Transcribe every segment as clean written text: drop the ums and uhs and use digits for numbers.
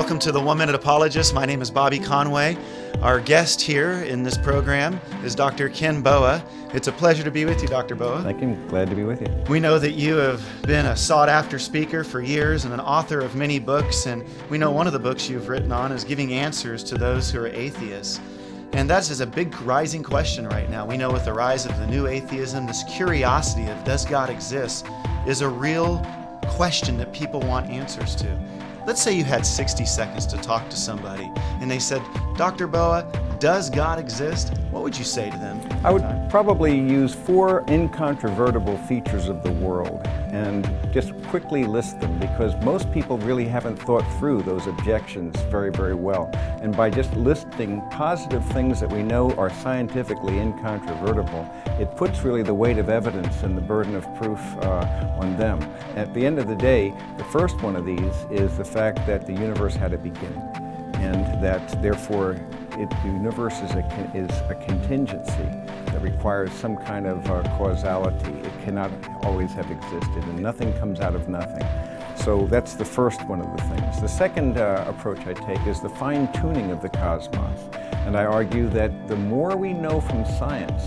Welcome to the One Minute Apologist. My name is Bobby Conway. Our guest here in this program is Dr. Ken Boa. It's a pleasure to be with you, Dr. Boa. Thank you. Glad to be with you. We know that you have been a sought-after speaker for years and an author of many books, and we know one of the books you've written on is giving answers to those who are atheists. And that is a big rising question right now. We know with the rise of the new atheism, this curiosity of does God exist is a real question that people want answers to. Let's say you had 60 seconds to talk to somebody and they said, Dr. Boa, does God exist? What would you say to them? I would probably use 4 incontrovertible features of the world and just quickly list them, because most people really haven't thought through those objections very, very well. And by just listing positive things that we know are scientifically incontrovertible, it puts really the weight of evidence and the burden of proof on them. At the end of the day, the first one of these is the fact that the universe had a beginning, and that therefore the universe is a contingency that requires some kind of causality. It cannot always have existed, and nothing comes out of nothing. So that's the first one of the things. The second approach I take is the fine-tuning of the cosmos. And I argue that the more we know from science,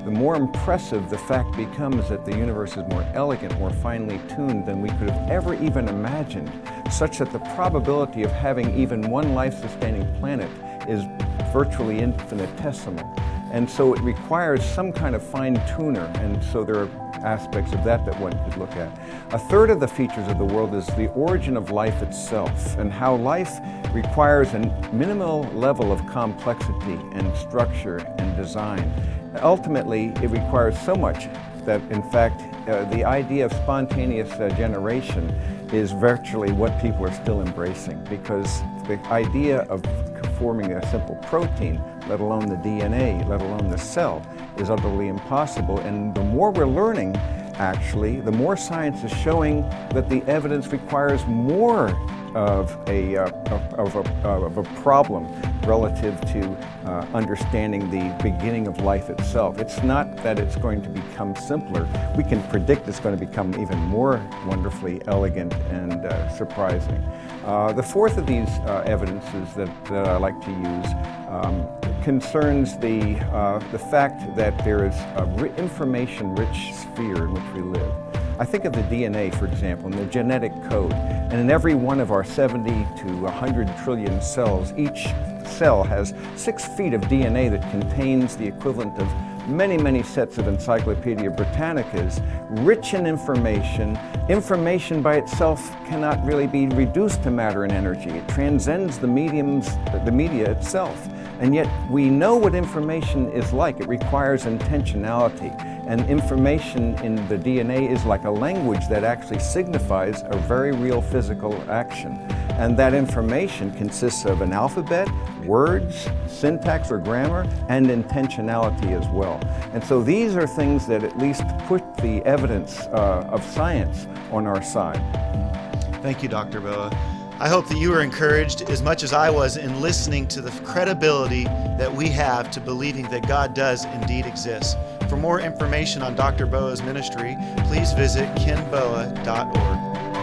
the more impressive the fact becomes that the universe is more elegant, more finely tuned than we could have ever even imagined, such that the probability of having even one life-sustaining planet is virtually infinitesimal. And so it requires some kind of fine-tuner, and so there are aspects of that one could look at. A third of the features of the world is the origin of life itself, and how life requires a minimal level of complexity and structure and design. Ultimately, it requires so much that, in fact, the idea of spontaneous generation is virtually what people are still embracing, because the idea of forming a simple protein, let alone the DNA, let alone the cell, is utterly impossible. And the more we're learning, actually, the more science is showing that the evidence requires more of a problem relative to understanding the beginning of life itself. It's not that it's going to become simpler. We can predict it's going to become even more wonderfully elegant and surprising. The fourth of these evidences that I like to use concerns the fact that there is an information-rich sphere in which we live. I think of the DNA, for example, and the genetic code. And in every one of our 70 to 100 trillion cells, each cell has 6 feet of DNA that contains the equivalent of many, many sets of Encyclopedia Britannicas, rich in information. Information by itself cannot really be reduced to matter and energy. It transcends the media itself. And yet we know what information is like. It requires intentionality. And information in the DNA is like a language that actually signifies a very real physical action. And that information consists of an alphabet, words, syntax or grammar, and intentionality as well. And so these are things that at least put the evidence of science on our side. Thank you, Dr. Boa. I hope that you were encouraged as much as I was in listening to the credibility that we have to believing that God does indeed exist. For more information on Dr. Boa's ministry, please visit kenboa.org.